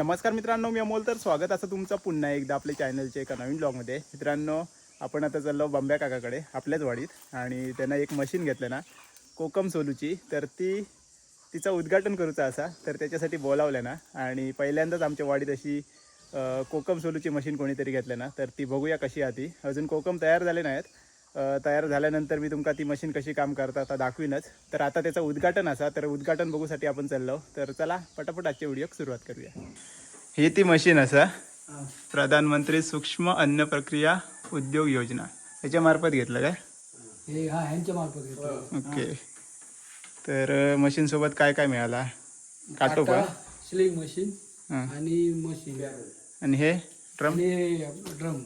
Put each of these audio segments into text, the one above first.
नमस्कार मित्रांनो, मी अमोल. तर स्वागत असं तुमचं पुन्हा एकदा आपल्या चॅनलच्या एका नवीन ब्लॉगमध्ये. मित्रांनो, आपण आता चाललो बंब्या काकाकडे आपल्याच वाडीत, आणि त्यांना एक मशीन घेतलं ना कोकम सोलूची. तर तिचं उद्घाटन करूचा असा, तर त्याच्यासाठी बोलावलं ना. आणि पहिल्यांदाच आमच्या वाडीत अशी कोकम सोलूची मशीन कोणीतरी घेतलं ना, तर ती बघूया कशी आहे ती. अजून कोकम तयार झाले नाहीत. तयार झाल्यानंतर मी तुमका ती मशीन कशी काम करता आता दाखवीनच. तर आता त्याचं उद्घाटन असा, तर उद्घाटन बघूसाठी आपण चाललो. तर चला पटापट आजच्या व्हिडिओक सुरुवात करूया. ही ती मशीन असा, प्रधानमंत्री सूक्ष्म अन्न प्रक्रिया उद्योग योजना याच्या मार्फत घेतलं काय? हे ह्यांच्या मार्फत घेतलं. ओके. तर मशीन सोबत काय काय मिळाला? काटो पण, स्लिंग मशीन हां, आणि मशीन आणि हे ड्रम. आणि ड्रम.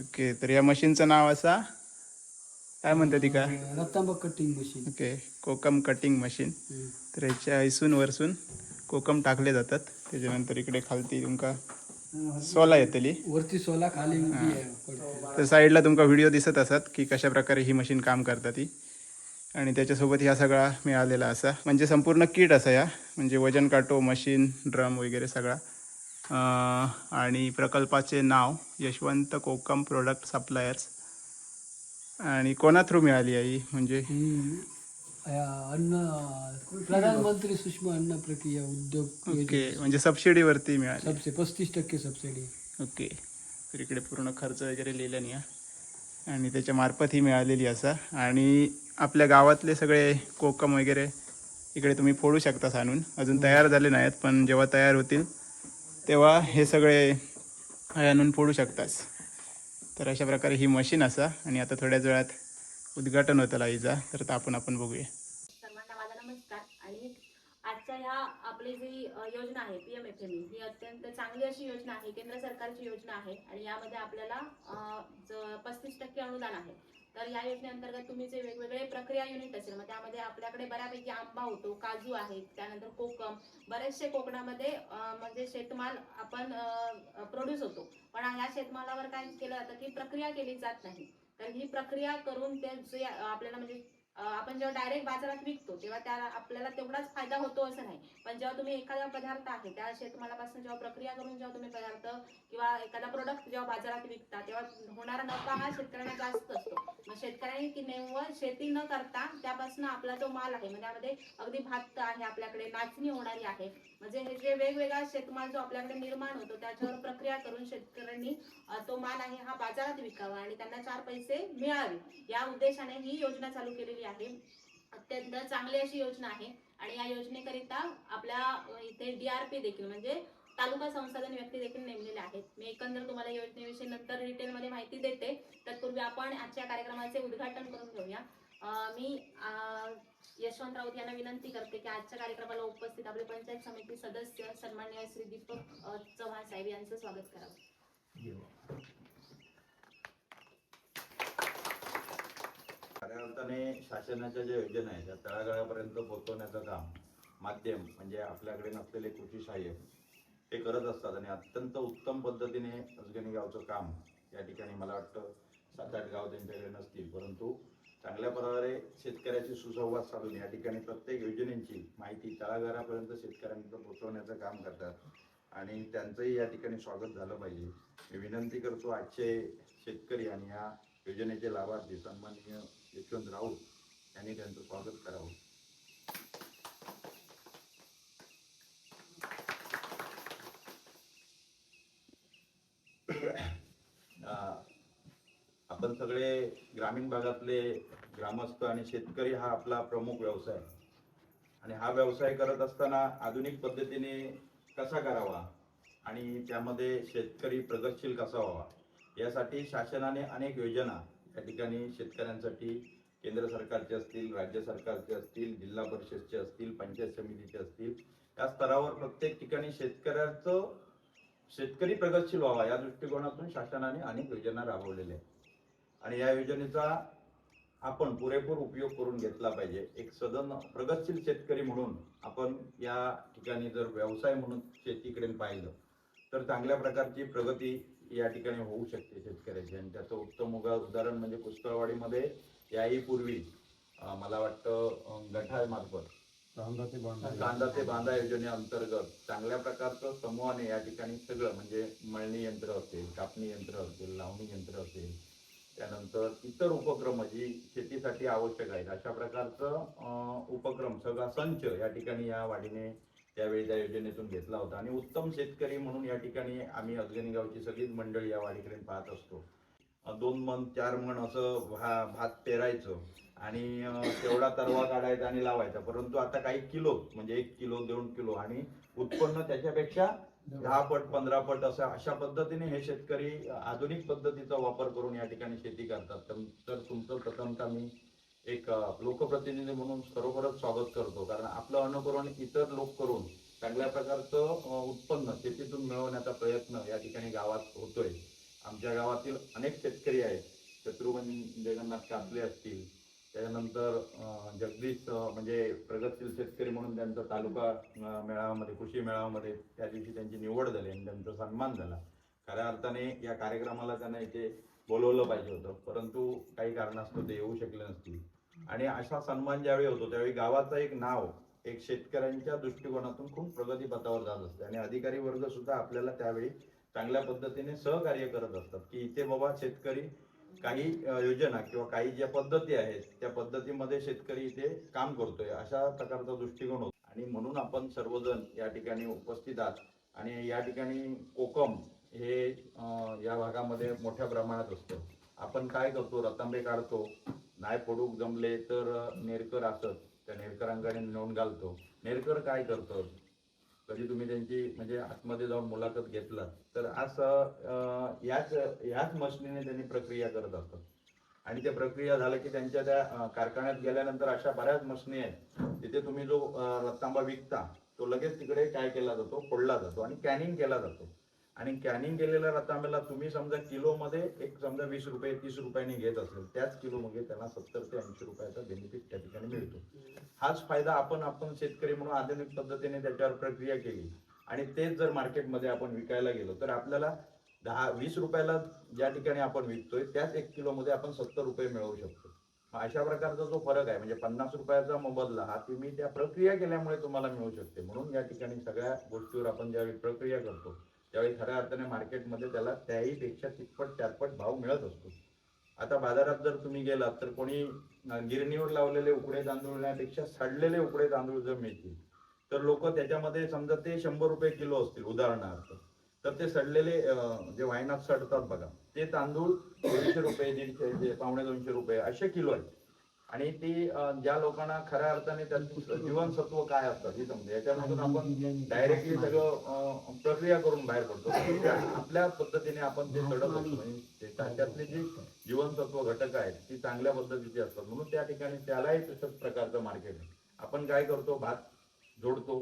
ओके. तर या मशीनचं नाव असा काय म्हणतात ती का? रत्तांबा कटिंग मशीन. ओके, कोकम कटिंग मशीन. तर याच्या इसून वरसून कोकम टाकले जातात. त्याच्यानंतर इकडे खालती तुमका सोला येतली, वरती सोला, खाली उभी आहे. तर साईडला तुमका व्हिडिओ दिसत असतात की कशा प्रकारे ही मशीन काम करतात ती. आणि त्याच्यासोबत ह्या सगळा मिळालेला असा, म्हणजे संपूर्ण किट असा या, म्हणजे वजन काटो, मशीन, ड्रम वगैरे सगळा. आणि प्रकल्पाचे नाव यशवंत कोकम प्रोडक्ट सप्लायर्स. आणि कोणा थ्रू मिळाली आहे ही? म्हणजे ही अन्न प्रधानमंत्री सूक्ष्म अन्न प्रक्रिया उद्योग ओके, म्हणजे सबसिडीवरती मिळाली. 35% सबसिडी. ओके. तर इकडे पूर्ण खर्च वगैरे लिहिला नाही आणि त्याच्या मार्फत ही मिळालेली असा. आणि आपल्या गावातले सगळे कोकम वगैरे इकडे तुम्ही फोडू शकता आणून. अजून तयार झाले नाहीत, पण जेव्हा तयार होतील तेव्हा हे सगळे आणून फोडू शकतास. तर अशा प्रकारे ही मशीन असा. आणि आता थोड्याच वेळात उद्घाटन होतं लाईचा, तर आपण बघूया. सर्वांना माझा नमस्कार. आणि आजच्या ह्या आपली जी योजना आहे PMFME, ही अत्यंत चांगली अशी योजना आहे, केंद्र सरकारची योजना आहे. आणि यामध्ये आपल्याला 35% अनुदान आहे. तर या योजनेअंतर्गत तुम्ही जे वेगवेगळे प्रक्रिया युनिट असेल, मग त्यामध्ये आपल्याकडे बऱ्यापैकी आंबा होतो, काजू आहेत, त्यानंतर कोकम, बरेचसे कोकणामध्ये म्हणजे शेतमाल आपण प्रोड्यूस होतो. पण ह्या शेतमालावर काय केलं जातं की प्रक्रिया केली जात नाही. तर ही प्रक्रिया करून ते जे आपल्याला म्हणजे आपण जेव्हा डायरेक्ट बाजारात विकतो तेव्हा त्या आपल्याला तेवढाच फायदा होतो असं नाही. पण जेव्हा तुम्ही एखादा पदार्थ आहे त्या शेतमालापासून जेव्हा प्रक्रिया करून जेव्हा तुम्ही पदार्थ किंवा एखादा प्रोडक्ट जेव्हा बाजारात विकता, तेव्हा होणारा नफा हा शेतकऱ्यांना जास्त असतो. मग शेतकऱ्यांनी की निव्वळ शेती न करता त्यापासून आपला जो माल आहे, म्हणजे त्यामध्ये अगदी भात आहे, आपल्याकडे नाचणी होणारी आहे, म्हणजे हे जे वेगवेगळा शेतमाल जो आपल्याकडे निर्माण होतो त्याच्यावर प्रक्रिया करून शेतकऱ्यांनी तो माल आहे हा बाजारात विकावा आणि त्यांना 4 पैसे मिळावे, या उद्देशाने ही योजना चालू केलेली आहे. अत्यंत चांगली अशी योजना आहे. आणि या योजनेकरिता आपल्या इथे DRP देखील म्हणजे तालुका संसाधन व्यक्ती देखील नेमलेले आहेत. मी एकंदर तुम्हाला योजनेविषयी नंतर डिटेलमध्ये माहिती देते. तत्पूर्वी आपण आजच्या कार्यक्रमाचे उद्घाटन करून घेऊया. मी यशवंत राऊत यांना विनंती करते की आजच्या कार्यक्रमाला उपस्थित आपले पंचायत समिती सदस्य सन्माननीय श्री दीपक चव्हाण साहेब यांचं स्वागत करावं. खऱ्या अर्थाने शासनाच्या ज्या योजना आहेत त्या तळागाळापर्यंत पोहोचवण्याचं काम माध्यम म्हणजे आपल्याकडे नसलेले कृषी सहाय्यक हे करत असतात. आणि अत्यंत उत्तम पद्धतीने अजगणी गावचं काम या ठिकाणी मला वाटतं 7-8 गाव त्यांच्याकडे नसतील, परंतु चांगल्या प्रकारे शेतकऱ्याशी सुसंवाद साधून या ठिकाणी प्रत्येक योजनेची माहिती तळागाळापर्यंत शेतकऱ्यांपर्यंत पोहोचवण्याचं काम करतात. आणि त्यांचंही या ठिकाणी स्वागत झालं पाहिजे. मी विनंती करतो आजचे शेतकरी आणि या योजनेचे लाभार्थी सन्माननीय यशवंत राऊत यांनी त्यांचं स्वागत करावं. आपण सगळे ग्रामीण भागातले ग्रामस्थ आणि शेतकरी हा आपला प्रमुख व्यवसाय, आणि हा व्यवसाय करत असताना आधुनिक पद्धतीने कसा करावा आणि त्यामध्ये शेतकरी प्रगतशील कसा व्हावा यासाठी शासनाने अनेक योजना या ठिकाणी शेतकऱ्यांसाठी केंद्र सरकारचे असतील, राज्य सरकारचे असतील, जिल्हा परिषदचे असतील, पंचायत समितीचे असतील, या स्तरावर प्रत्येक ठिकाणी शेतकरी प्रगतशील व्हावा या दृष्टिकोनातून शासनाने अनेक योजना राबवलेल्या आहेत. आणि या योजनेचा आपण पुरेपूर उपयोग करून घेतला पाहिजे. एक सदन प्रगतशील शेतकरी म्हणून आपण या ठिकाणी जर व्यवसाय म्हणून शेतीकडे पाहिलं तर चांगल्या प्रकारची प्रगती या ठिकाणी होऊ शकते शेतकऱ्याची. आणि त्याचं उत्तम उदाहरण म्हणजे पुष्कळवाडीमध्ये याही पूर्वी मला वाटतं गठाळ मार्फत कांदा ते बांधा योजनेअंतर्गत चांगल्या प्रकारचं समूहाने या ठिकाणी सगळं म्हणजे मळणी यंत्र असेल, कापणी यंत्र असेल, लावणी यंत्र असेल, त्यानंतर इतर उपक्रम जी शेतीसाठी आवश्यक आहेत अशा प्रकारचं उपक्रम सगळा संच या ठिकाणी या वाडीने त्यावेळी त्या योजनेतून घेतला होता. आणि उत्तम शेतकरी म्हणून या ठिकाणी आम्ही अजगणी गावची सगळीच मंडळी या वाडीकडे पाहत असतो. 2 मन 4 मन असं भात पेरायचं आणि तेवढा तरवा काढायचा आणि लावायचा. परंतु आता काही किलो म्हणजे 1 किलो 2 किलो आणि उत्पन्न त्याच्यापेक्षा 10 पट 15 पट अशा पद्धतीने हे शेतकरी आधुनिक पद्धतीचा वापर करून या ठिकाणी शेती करतात. तर तुमचं प्रथमतः मी एक लोकप्रतिनिधी म्हणून खरोखरच स्वागत करतो, कारण आपलं अनुकरण इतर लोक करून चांगल्या प्रकारचं उत्पन्न शेतीतून मिळवण्याचा प्रयत्न या ठिकाणी गावात होतोय. आमच्या गावातील अनेक शेतकरी आहेत, शत्रुघ्न जगन्नाथ कापले असतील, त्याच्यानंतर जगदीश म्हणजे प्रगतशील शेतकरी म्हणून त्यांचा तालुका मेळाव्यामध्ये कृषी मेळाव्यामध्ये त्या दिवशी त्यांची निवड झाली आणि त्यांचा सन्मान झाला. खऱ्या अर्थाने या कार्यक्रमाला त्यांना इथे बोलवलं पाहिजे होतं, परंतु काही कारणास्तव ते येऊ शकले नसतील. आणि असा सन्मान ज्यावेळी होतो त्यावेळी गावाचं एक नाव एक शेतकऱ्यांच्या दृष्टिकोनातून खूप प्रगतीपथावर जात असते आणि अधिकारी वर्ग सुद्धा आपल्याला त्यावेळी चांगल्या पद्धतीने सहकार्य करत असतात की इथे बाबा शेतकरी काही योजना किंवा काही ज्या पद्धती आहेत त्या पद्धतीमध्ये शेतकरी इथे काम करतोय अशा प्रकारचा दृष्टिकोन होतो. आणि म्हणून आपण सर्वजण या ठिकाणी उपस्थित आहात. आणि या ठिकाणी कोकम हे या भागामध्ये मोठ्या प्रमाणात असतं. आपण काय करतो, रतांबे काढतो, नाही पडूक जमले तर नेरकर असत त्या नेरकरांकडे नेऊन घालतो. नेरकर काय करतो, कधी तुम्ही त्यांची म्हणजे आतमध्ये जाऊन मुलाखत घेतला तर असं याच मशिनीने त्यांनी प्रक्रिया करत असतात. आणि त्या प्रक्रिया झाल्या की त्यांच्या त्या कारखान्यात गेल्यानंतर अशा बऱ्याच मशिनी आहेत तिथे तुम्ही जो रतांबा विकता तो लगेच तिकडे काय केला जातो, फोडला जातो आणि कॅनिंग केला जातो. आणि कॅनिंग केलेल्या रतांब्याला तुम्ही समजा किलोमध्ये एक समजा 20 रुपये 30 रुपयांनी घेत असेल, त्याच किलोमध्ये त्यांना 70 ते 80 रुपयाचा बेनिफिट त्या ठिकाणी मिळतो. हाच फायदा आपण शेतकरी म्हणून आधुनिक पद्धतीने त्याच्यावर प्रक्रिया केली आणि तेच जर मार्केटमध्ये आपण विकायला गेलो तर आपल्याला 10-20 रुपयाला ज्या ठिकाणी आपण विकतोय त्याच 1 किलोमध्ये आपण 70 रुपये मिळवू शकतो. अशा प्रकारचा जो फरक आहे म्हणजे 50 रुपयाचा मोबदला हा तुम्ही त्या प्रक्रिया केल्यामुळे तुम्हाला मिळू शकते. म्हणून या ठिकाणी सगळ्या गोष्टीवर आपण ज्यावेळी प्रक्रिया करतो त्यावेळी खऱ्या अर्थाने मार्केटमध्ये त्याला त्याही पेक्षा तिप्पट चारपट भाव मिळत असतो. आता बाजारात जर तुम्ही गेलात तर कोणी गिरणीवर लावलेले उकडे तांदूळण्यापेक्षा सडलेले उकडे तांदूळ जर मिळतील तर लोक त्याच्यामध्ये समजा ते 100 रुपये किलो असतील उदाहरणार्थ, तर ते सडलेले जे वायनात सडतात बघा ते तांदूळ 200 रुपये 150 250 रुपये असे किलो आहेत. आणि ती ज्या लोकांना खऱ्या अर्थाने त्यांचं जीवनसत्व काय असतात हे समजा याच्यामधून आपण डायरेक्टली सगळं प्रक्रिया करून बाहेर पडतो. आपल्या पद्धतीने आपण ते सडत असतो म्हणजे त्याच्यातले जे जीवनसत्व घटक आहेत ती चांगल्या पद्धतीचे असतात. म्हणून त्या ठिकाणी त्यालाही तसंच प्रकारचं मार्केट आहे. आपण काय करतो, भात जोडतो,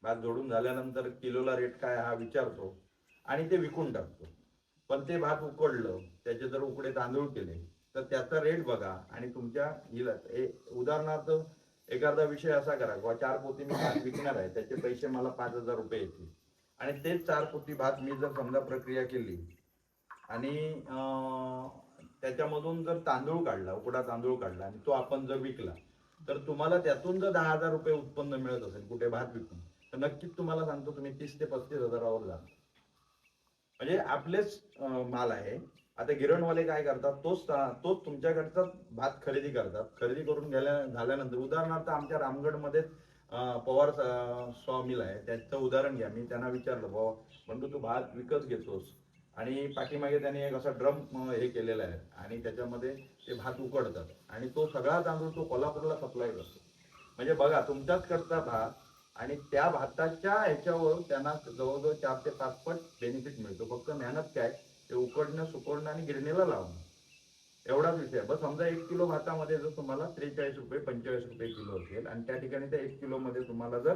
भात जोडून झाल्यानंतर किलोला रेट काय हा विचारतो आणि ते विकून टाकतो. पण ते भात उकडलं, त्याचे जर उकडे तांदूळ केले तर त्याचा रेट बघा. आणि तुमच्या उदाहरणार्थ एखादा विषय असा करा किंवा 4 पोती मी भात विकणार आहे, त्याचे पैसे मला 5,000 रुपये येतील आणि तेच 4 पोती भात मी जर समजा प्रक्रिया केली आणि त्याच्यामधून जर तांदूळ काढला, उकडा तांदूळ काढला आणि तो आपण जर विकला तर तुम्हाला त्यातून जर 10,000 रुपये उत्पन्न मिळत असेल कुठे भात विकून तर नक्कीच तुम्हाला सांगतो तुम्ही 30 ते 35 हजारावर जा. म्हणजे आपलेच माल आहे. आता गिरणवाले काय करतात, तोच तुमच्याकडचा भात खरेदी करतात. खरेदी करून झाल्यानंतर उदाहरणार्थ आमच्या रामगडमध्ये पवार सॉमिल आहे, त्याचं उदाहरण घ्या. मी त्यांना विचारलं, बाबा म्हणतो तू भात विकत घेतोस आणि पाठीमागे त्याने एक असा ड्रम हे केलेला आहे आणि त्याच्यामध्ये ते भात उकडतात आणि तो सगळा तांदूळ तो कोल्हापूरला सप्लाय करतो. म्हणजे बघा तुमच्याच कडचा भात आणि त्या भाताच्या ह्याच्यावर त्यांना जवळजवळ 4 ते 5 पट बेनिफिट मिळतो. फक्त मेहनत काय, ते उकडणं सुकडणं आणि गिरणीला लावणं एवढाच विषय. बस समजा 1 किलो भातामध्ये जर तुम्हाला 43 रुपये 45 रुपये किलो असेल आणि त्या ठिकाणी त्या 1 किलो मध्ये तुम्हाला जर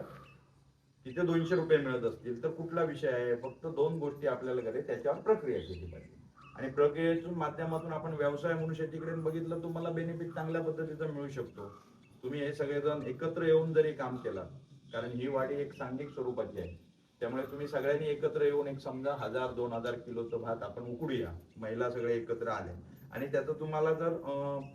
तिथे 200 रुपये मिळत असतील तर कुठला विषय आहे. फक्त 2 गोष्टी आपल्याला करायच्या, त्याच्यावर प्रक्रिया केली पाहिजे आणि प्रक्रियेच्या माध्यमातून आपण व्यवसाय म्हणून शेतीकडे बघितलं तुम्हाला बेनिफिट चांगल्या पद्धतीचा मिळू शकतो. तुम्ही हे सगळेजण एकत्र येऊन जरी काम केलं, कारण ही वाडी एक सांघिक स्वरूपाची आहे, त्यामुळे तुम्ही सगळ्यांनी एकत्र येऊन एक समजा 1000-2000 किलोचं भात आपण उकडूया, महिला सगळे एकत्र आले आणि त्याचं तुम्हाला जर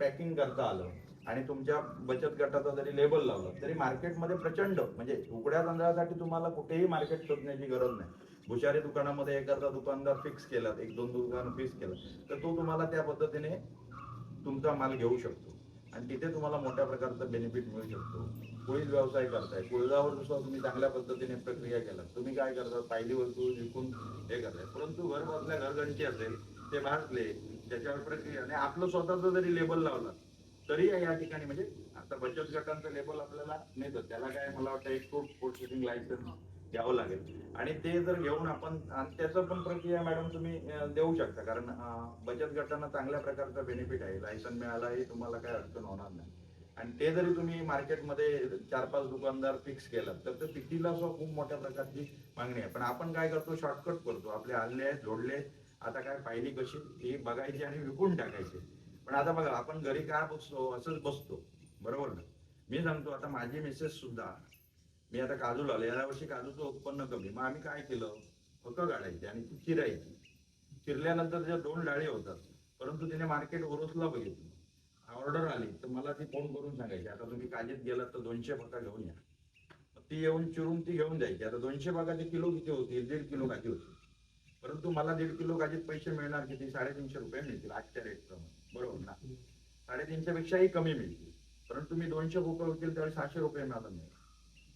पॅकिंग करता आलं आणि तुमच्या बचत गटाचा जरी लेबल लावलं तरी मार्केटमध्ये प्रचंड म्हणजे उकड्या तांदळासाठी तुम्हाला कुठेही मार्केट शोधण्याची गरज नाही. भुशारी दुकानामध्ये एखादा दुकानदार फिक्स केला, एक दोन दुकान फिक्स केलं तर तो तुम्हाला त्या पद्धतीने तुमचा माल घेऊ शकतो आणि तिथे तुम्हाला मोठ्या प्रकारचा बेनिफिट मिळू शकतो. कुळीद व्यवसाय करताय, कुळदावर सुद्धा तुम्ही चांगल्या पद्धतीने प्रक्रिया केला, तुम्ही काय करता, पहिली वस्तू विकून हे करताय, परंतु घर बसल्या घरगंटी असेल ते भाजले त्याच्यावर प्रक्रिया आणि आपलं स्वतःच जरी लेबल लावला तरी या ठिकाणी म्हणजे आता बचत गटांचं लेबल आपल्याला मिळतं, त्याला काय मला वाटतं एक प्रोसेसिंग लायसन्स घ्यावं लागेल आणि ते जर घेऊन आपण आणि त्याचं पण प्रक्रिया मॅडम तुम्ही देऊ शकता, कारण बचत गटांना चांगल्या प्रकारचा बेनिफिट आहे. लायसन मिळालाही तुम्हाला काय अडचण होणार नाही आणि ते जरी तुम्ही मार्केटमध्ये 4-5 दुकानदार फिक्स केलं तर ते सिटीला सुद्धा खूप मोठ्या प्रकारची मागणी आहे. पण आपण काय करतो, शॉर्टकट करतो, आपले हल्ले आहेत जोडले, आता काय पाहिली कशी ही बघायची आणि विकून टाकायची. पण आता बघा आपण घरी काय बसतो, असंच बसतो, बरोबर ना. मी सांगतो आता माझी मिसेस सुद्धा, मी आता काजू लावले, या वर्षी काजूचं उत्पन्न कमी, मग आम्ही काय केलं, फकं काढायची आणि ती चिरायची. चिरल्यानंतर ज्या 2 डाळी होतात, परंतु तिने मार्केट ओरोसला बघितलं, ऑर्डर आली तर मला ती फोन करून सांगायची, आता तुम्ही काजीत गेलात तर 200 फका घेऊन या. ती येऊन चिरून ती घेऊन जायची. आता 200 फकाचे किलो किती होती, 1.5 किलो काजी होती, परंतु मला 1.5 किलो काजीत पैसे मिळणार किती, 350 रुपये मिळतील आजच्या रेट प्रमाणे, बरोबर ना. 350 पेक्षाही कमी मिळतील, परंतु मी 200 फुकं होतील त्यावेळी 600 रुपये मिळाला नाही.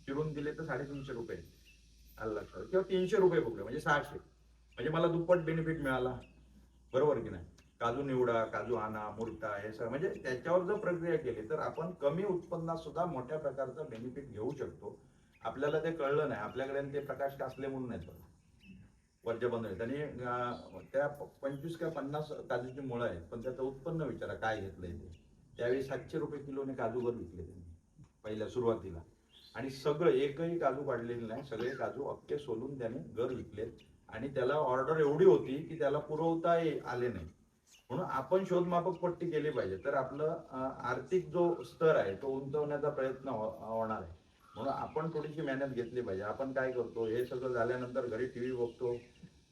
चिरून दिले तर 350 रुपये आलं लक्षात, किंवा 300 रुपये फुकले म्हणजे 600, म्हणजे मला दुप्पट बेनिफिट मिळाला, बरोबर की नाही. काजू निवडा, काजू आणा, मुरटा, हे सगळं म्हणजे त्याच्यावर जर प्रक्रिया केली तर आपण कमी उत्पन्नात सुद्धा मोठ्या प्रकारचा बेनिफिट घेऊ शकतो. आपल्याला ते कळलं नाही, आपल्याकडे ते प्रकाश कासले म्हणून नाही वरच्या बंद आहेत आणि त्या 25 का 50 काजूची मुळं आहेत, पण त्याचं उत्पन्न विचारा काय घेतलंय ते. त्यावेळी 700 रुपये किलोने काजूवर विकले त्यांनी पहिल्या सुरुवातीला, आणि सगळं एकही काजू काढलेले नाही, सगळे काजू अख्खे सोलून त्याने घर विकलेत आणि त्याला ऑर्डर एवढी होती की त्याला पुरवता आले नाही. म्हणून आपण शोधमापक पट्टी केली पाहिजे तर आपलं आर्थिक जो स्तर आहे तो उंचवण्याचा प्रयत्न होणार आहे. म्हणून आपण थोडीशी मेहनत घेतली पाहिजे. आपण काय करतो, हे सगळं झाल्यानंतर घरी टीव्ही बघतो,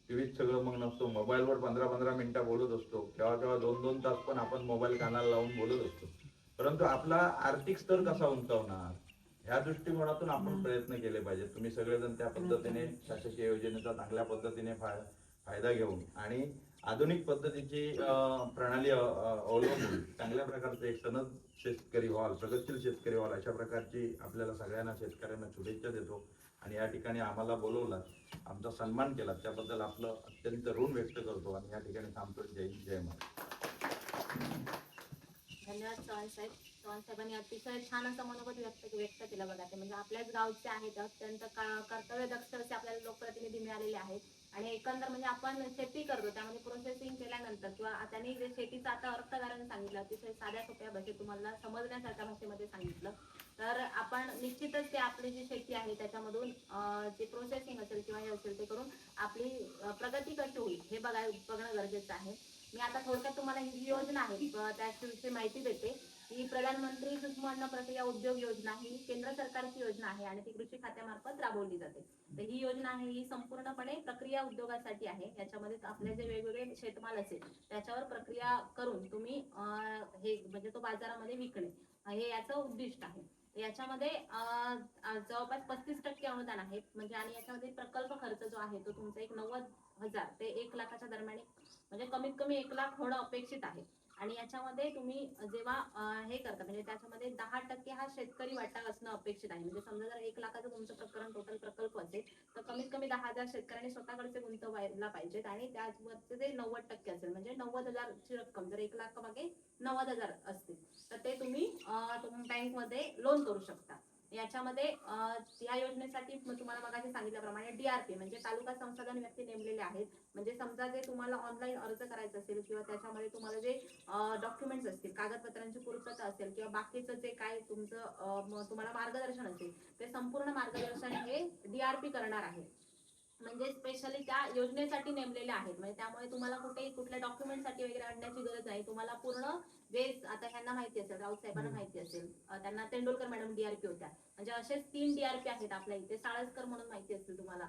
टीव्हीत सगळं मग नसतो, मोबाईलवर 15-15 मिनिटं बोलत असतो, केव्हा केव्हा 2-2 तास पण आपण मोबाईल कानाला लावून बोलत असतो, परंतु आपला आर्थिक स्तर कसा उंचावणार ह्या दृष्टिकोनातून आपण प्रयत्न केले पाहिजे. तुम्ही सगळेजण त्या पद्धतीने शासकीय योजनेचा चांगल्या पद्धतीने फायदा घेऊन आणि आधुनिक पद्धतीची प्रणाली अवलंबून चांगल्या प्रकारचे एक सनद शेतकरी व्हाल, प्रगतशील शेतकरी व्हाल, अशा प्रकारची आपल्याला सगळ्यांना शेतकऱ्यांना शुभेच्छा देतो. आणि या ठिकाणी आम्हाला बोलवलं, आमचा सन्मान केला, त्याबद्दल आपलं अत्यंत ऋण व्यक्त करतो आणि या ठिकाणी थांबतो. जय हिंद, जय महाराष्ट्र. धन्यवाद चव्हाण साहेब. चव्हाण साहेबांनी अतिशय छान असं मनोगत व्यक्त केलं बघा. ते म्हणजे आपल्याच गावचे आहेत, अत्यंत कर्तव्यदक्ष असे आपल्याला लोकप्रतिनिधी मिळालेले आहेत आणि एकंदर म्हणजे आपण शेती करतो त्यामध्ये प्रोसेसिंग केल्यानंतर किंवा त्यांनी जे शेतीचा आता अर्थकारण सांगितलं, अतिशय साध्या सोप्या भाषेत तुम्हाला समजण्यासारख्या भाषेमध्ये सांगितलं, तर आपण निश्चितच ते आपली जी शेती आहे त्याच्यामधून जे प्रोसेसिंग असेल किंवा हे असेल ते करून आपली प्रगती कशी होईल हे बघणं गरजेचं आहे. मी आता थोडक्यात तुम्हाला ही जी योजना आहे त्याविषयी माहिती देते. ही प्रधानमंत्री सूक्ष्म अन्न प्रक्रिया उद्योग योजना ही केंद्र सरकारची योजना आहे आणि ती कृषी खात्यामार्फत राबवली जाते. तर ही योजना आहे ही संपूर्णपणे प्रक्रिया उद्योगासाठी आहे. याच्यामध्ये आपले जे वेगवेगळे शेतमाल असेल त्याच्यावर प्रक्रिया करून तुम्ही हे म्हणजे तो बाजारामध्ये विकणे हे याचं उद्दिष्ट आहे. याच्यामध्ये जवळपास 35% अनुदान आहे म्हणजे आणि याच्यामध्ये प्रकल्प खर्च जो आहे तो तुमचा एक 90,000 ते 1 लाखाच्या दरम्यान म्हणजे कमीत कमी 1 लाख होणं अपेक्षित आहे. आणि याच्यामध्ये तुम्ही जेव्हा हे करता म्हणजे त्याच्यामध्ये 10% हा शेतकरी वाटा असणं अपेक्षित आहे. म्हणजे समजा जर 1 लाखाचं तुमचं प्रकरण टोटल प्रकल्प असेल तर कमीत कमी 10,000 शेतकऱ्यांनी स्वतःकडचे गुंतवायला पाहिजेत आणि त्यावरचे ते 90% असेल म्हणजे 90,000 ची रक्कम जर 1 लाख मागे 90,000 असतील तर ते तुम्ही बँकमध्ये लोन करू शकता. याच्यामध्ये या योजनेसाठी तुम्हाला मगाशी सांगितल्याप्रमाणे DRP म्हणजे तालुका संसाधन व्यक्ती नेमलेले आहेत. म्हणजे समजा जे तुम्हाला ऑनलाईन अर्ज करायचा असेल किंवा त्याच्यामध्ये तुम्हाला जे डॉक्युमेंट्स असतील, कागदपत्रांची पूर्तता असेल किंवा बाकीचं जे काय तुमचं तुम्हाला मार्गदर्शन असेल ते संपूर्ण मार्गदर्शन हे DRP करणार आहे. म्हणजे स्पेशली त्या योजनेसाठी नेमलेले आहेत. म्हणजे त्यामुळे तुम्हाला कुठल्या डॉक्युमेंटसाठी वगैरे आणण्याची गरज नाही. तुम्हाला पूर्ण जे आता ह्यांना माहिती असेल, राऊत साहेबांना माहिती असेल, त्यांना तेंडुलकर मॅडम DRP होत्या. म्हणजे असेच 3 DRP आहेत आपल्या इथे. साळसकर म्हणून माहिती असतील तुम्हाला,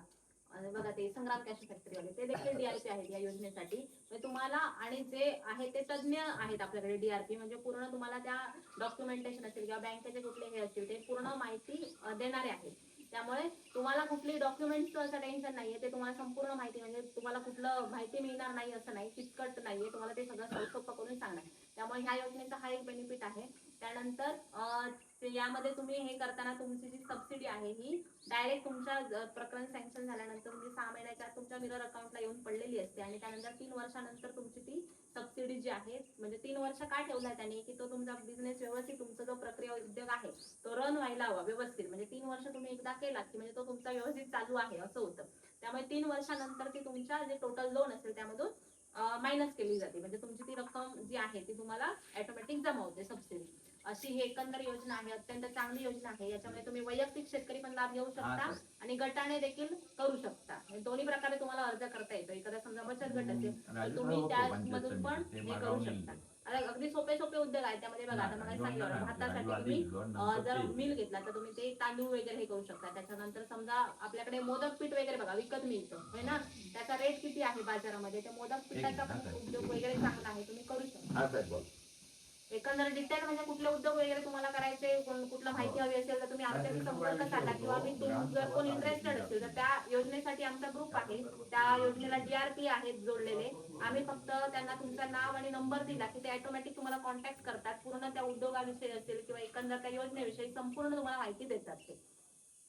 बघा ते संग्राम कॅश फॅक्टरीवाले ते देखील डीआरपी आहेत या योजनेसाठी. म्हणजे तुम्हाला आणि जे आहे ते तज्ज्ञ आहेत आपल्याकडे डीआरपी, म्हणजे पूर्ण तुम्हाला त्या डॉक्युमेंटेशन असेल किंवा बँकेचे कुठले हे असतील ते पूर्ण माहिती देणारे आहेत. त्यामुळे तुम्हाला कुठली डॉक्युमेंटचं असं टेन्शन नाहीये, ते तुम्हाला संपूर्ण माहिती, म्हणजे तुम्हाला कुठलं माहिती मिळणार नाही असं नाही, किचकट नाहीये, तुम्हाला ते सगळं सोपं करून सांगणार. त्यामुळे ह्या योजनेचा हा एक बेनिफिट आहे. त्यानंतर यामध्ये तुम्ही हे करताना तुमची जी सबसिडी आहे ही डायरेक्ट तुमच्या प्रकरण सँक्शन झाल्यानंतर म्हणजे 6 महिन्याच्या आत तुमच्या मिरर अकाउंटला येऊन पडलेली असते आणि त्यानंतर 3 वर्षानंतर तुमची ती सबसिडी जी आहे, म्हणजे 3 वर्ष का ठेवलाय त्याने की तो तुमचा बिझनेस व्यवस्थित, तुमचा जो प्रक्रिया उद्योग आहे तो रन व्हायला हवा व्यवस्थित. म्हणजे 3 वर्ष तुम्ही एकदा केला की म्हणजे तो तुमचा व्यवस्थित चालू आहे असं होतं. त्यामुळे 3 वर्षानंतर ती तुमच्या जे टोटल लोन असेल त्यामधून मायनस केली जाते, म्हणजे तुमची ती रक्कम जी आहे ती तुम्हाला ऑटोमॅटिक जमा होते सबसिडी. अशी ही एकंदर योजना आहे, अत्यंत चांगली योजना आहे. याच्यामध्ये तुम्ही वैयक्तिक शेतकरी पण लाभ घेऊ शकता आणि गटाने देखील करू शकता. दोन्ही प्रकारे तुम्हाला अर्ज करता येतो. एखादा समजा बचत गट असेल तर तुम्ही त्यामधून पण हे करू शकता. अगदी सोपे उद्योग आहेत त्यामध्ये. बघा आता मला सांगितलं भातासाठी तुम्ही जर मिल घेतला तर तुम्ही ते तांदूळ वगैरे हे करू शकता. त्याच्यानंतर समजा आपल्याकडे मोदक पीठ वगैरे बघा विकत मिळतं होय ना, त्याचा रेट किती आहे बाजारामध्ये, ते मोदक पिठाचा पण उद्योग वगैरे चांगला आहे, तुम्ही करू शकता. एकंदर डिटेल म्हणजे कुठले उद्योग वगैरे तुम्हाला करायचे, कुठलं माहिती हवी असेल तर तुम्ही आमच्याशी संपर्क साधा किंवा मी जर कोण इंटरेस्टेड असेल तर त्या योजनेसाठी आमचा ग्रुप आहे, त्या योजनेला डीआरपी आहेत जोडलेले. आम्ही फक्त त्यांना तुमचं नाव आणि नंबर दिला की ते ऑटोमॅटिक तुम्हाला कॉन्टॅक्ट करतात. पूर्ण त्या उद्योगाविषयी असेल किंवा एकंदर त्या योजनेविषयी संपूर्ण तुम्हाला माहिती देतात ते.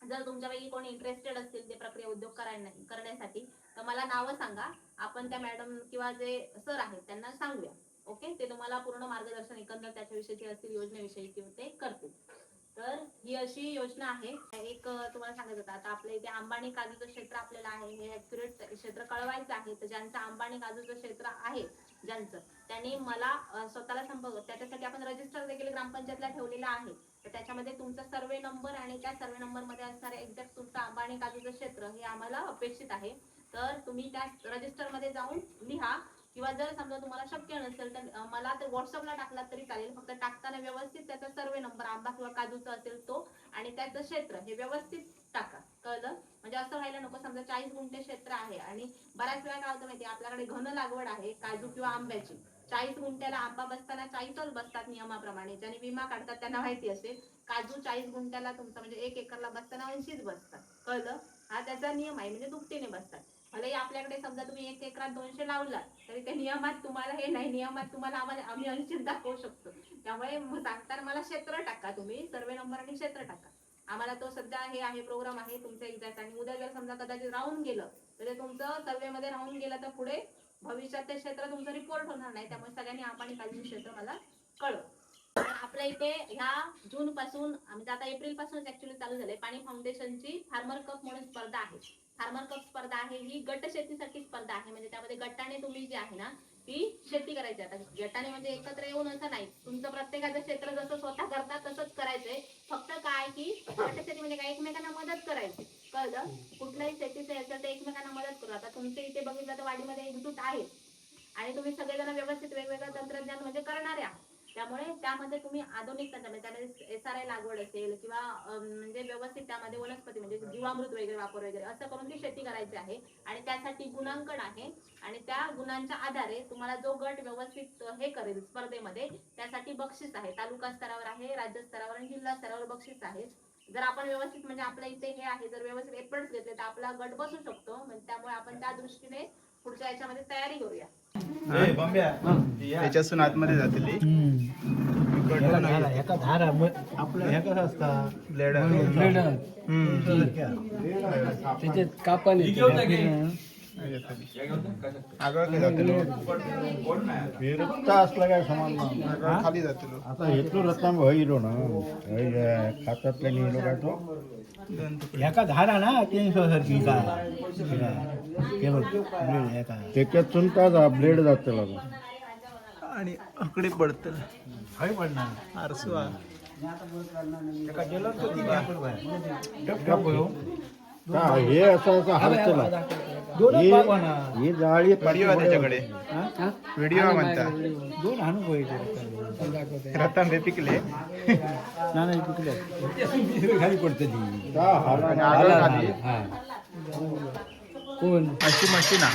जर तुमच्यापैकी कोणी इंटरेस्टेड असतील ते प्रक्रिया उद्योग करण्यासाठी तर मला नावं सांगा, आपण त्या मॅडम किंवा जे सर आहेत त्यांना सांगूया. ओके, ते तुम्हाला पूर्ण मार्गदर्शन एकंदर त्याच्याविषयी असतील योजनेविषयी किंवा ते करतील. तर ही अशी योजना आहे. एक तुम्हाला सांगायचं होतं, आता आपल्या इथे अंबानी काजूचं क्षेत्र आपल्याला आहे, हे ऍक्युरेट क्षेत्र कळवायचं आहे. तर ज्यांचं अंबानी काजूचं क्षेत्र आहे ज्यांचं, त्यांनी मला स्वतःला संपर्क, त्याच्यासाठी आपण रजिस्टर देखील ग्रामपंचायतला ठेवलेला आहे. तर त्याच्यामध्ये तुमचा सर्वे नंबर आणि त्या सर्वे नंबर मध्ये असणारे एक्झॅक्ट तुमचं अंबानी काजूचं क्षेत्र हे आम्हाला अपेक्षित आहे. तर तुम्ही त्या रजिस्टर मध्ये जाऊन लिहा किंवा जर समजा तुम्हाला शक्य नसेल तर मला ते व्हॉट्सअपला टाकला तरी चालेल. फक्त टाकताना व्यवस्थित त्याचा सर्वे नंबर आंबा किंवा काजूचा असेल तो आणि त्याचं क्षेत्र हे व्यवस्थित टाका, कळलं? म्हणजे असं व्हायला नको समजा 40 गुंठे क्षेत्र आहे आणि बऱ्याच वेळा काय होतं माहिती, आपल्याकडे घन लागवड आहे काजू किंवा आंब्याची. 40 गुंठ्याला आंबा बसताना 40च बसतात नियमाप्रमाणे, ज्यांनी विमा काढतात त्यांना माहिती असेल. काजू 40 गुंठ्याला तुमचा म्हणजे 1 एकरला बसताना 80च बसतात, कळलं? हा त्याचा नियम आहे, म्हणजे दुपटीने बसतात. भले आपल्याकडे समजा तुम्ही 1 एकरात 200 लावला तरी त्या नियमात तुम्हाला हे नाही, नियमात तुम्हाला आम्ही 80 दाखवू शकतो. त्यामुळे सांगताना मला क्षेत्र टाका, तुम्ही सर्वे नंबर आणि क्षेत्र टाका. आम्हाला तो सध्या हे आहे प्रोग्राम आहे तुमचा एक्झॅक्ट, आणि उद्या जर समजा कदाचित राहून गेलं तर ते तुमचं सर्वे मध्ये राहून गेलं तर पुढे भविष्यात ते क्षेत्र तुमचं रिपोर्ट होणार नाही. त्यामुळे सगळ्यांनी अंबानी काजू क्षेत्र मला कळव. आपल्या इथे ह्या जून पासून म्हणजे आता एप्रिल पासून ऍक्च्युअली चालू झाले पाणी फाउंडेशनची फार्मर कप म्हणून स्पर्धा आहे. फार्मर कप स्पर्धा आहे ही गट शेतीसाठी स्पर्धा आहे. म्हणजे त्यामध्ये गटाने तुम्ही जी आहे ना ती शेती करायची. आता गटाने म्हणजे एकत्र येऊन असं नाही, तुमचं प्रत्येकाचं क्षेत्र जसं स्वतः करतात तसंच करायचंय. फक्त काय की गट शेती म्हणजे काय, एकमेकांना मदत करायची, कळलं? कुठल्याही शेतीचे असेल तर एकमेकांना मदत करू. आता तुमच्या इथे बघितलं तर वाडीमध्ये एकजूट आहे आणि तुम्ही सगळेजण व्यवस्थित वेगवेगळं तंत्रज्ञान म्हणजे करणारे आहात. त्यामुळे त्यामध्ये तुम्ही आधुनिक त्यामध्ये SRI लागवड असेल किंवा म्हणजे व्यवस्थित त्यामध्ये वनस्पती म्हणजे जीवामृत वगैरे वापर वगैरे असं करून ती शेती करायची आहे. आणि त्यासाठी गुणांकन आहे आणि त्या गुणांच्या आधारे तुम्हाला जो गट व्यवस्थित हे करेल स्पर्धेमध्ये त्यासाठी बक्षीस आहे. तालुका स्तरावर आहे, राज्य स्तरावर आणि जिल्हा स्तरावर बक्षीस आहे. जर आपण व्यवस्थित म्हणजे आपल्या इथे हे आहे, जर व्यवस्थित एफर्ट्स घेतले तर आपला गट बसू शकतो. म्हणजे त्यामुळे आपण त्या दृष्टीने पुढच्या याच्यामध्ये तयारी करूया. याच्यातून आतमध्ये जातील आपलं हे कसं असतं ब्लेड त्याच्यात कापाने विरुद्ध असलं काय समान खाली जातील. आता हेतू रत्न होईलो ना खातातल्या निलो काय तो एका झाडा ना 300 सारखी त्याच्यात चुलता ब्लेड जात त्याला आणि अकडे पडतं काही पडणार आरसू हे असं असं हलतला ही जाळी व्हिडिओ आहे त्याच्याकडे, व्हिडिओ म्हणता दोन हाणून व्हायचे रतन रे पिकले नाही पिकले खाली पडते ती कोण अशी मशीन हा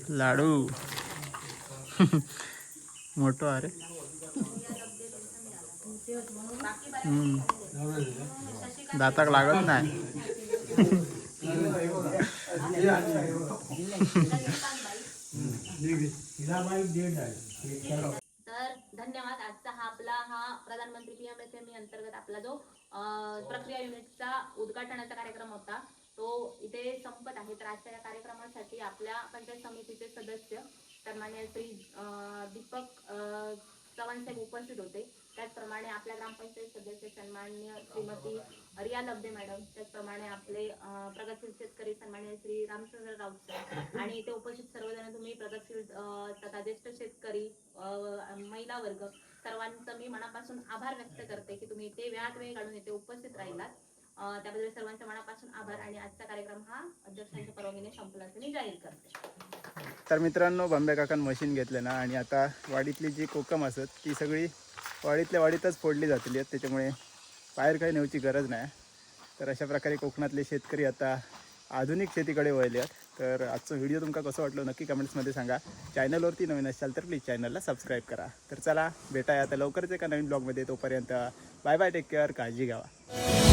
लाडू मोठो अरे दाताक लागत नाही तर धन्यवाद. आजचा हा प्रधानमंत्री PMFME अंतर्गत आपला जो प्रक्रिया युनिटचा उद्घाटनाचा कार्यक्रम होता तो इथे संपत आहे. तर आजच्या या कार्यक्रमासाठी आपल्या पंचायत समितीचे सदस्य सन्मान्य श्री दीपक चव्हाण साहेब उपस्थित होते. त्याचप्रमाणे आपल्या ग्रामपंचायत सदस्य सन्मान्य श्रीमती रिया लब्धे मॅडम, त्याचप्रमाणे आपले प्रगतशील शेतकरी सन्मान्य श्री रामचंद्र राऊत साहेब आणि इथे उपस्थित सर्वजण तुम्ही प्रगतशील तथा ज्येष्ठ शेतकरी महिला वर्ग सर्वांचं मी मनापासून आभार व्यक्त करते की तुम्ही इथे वेळात वेळ काढून इथे उपस्थित राहिलात. त्याबद्दल सर्वांच्या मनापासून आभार आणि आजचा कार्यक्रम हा अध्यक्षांच्या परवानगीने संपला असं मी जाहीर करते. तर मित्रांनो, बंबे काकान मशीन घेतलं ना आणि आता वाडीतली जी कोकम असत ती सगळी वाडीतल्या वाडीतच फोडली जातली आहेत, त्याच्यामुळे बाहेर काही नेऊची गरज नाही. तर अशा प्रकारे कोकणातले शेतकरी आता आधुनिक शेतीकडे वळले आहेत. तर आजचा व्हिडिओ तुमका कसं वाटलं नक्की कमेंट्समध्ये सांगा. चॅनलवरती नवीन असाल तर प्लीज चॅनलला सबस्क्राईब करा. तर चला भेटाय आता लवकरच एका नवीन ब्लॉगमध्ये. तोपर्यंत बाय बाय, टेक केअर, काळजी घ्यावा.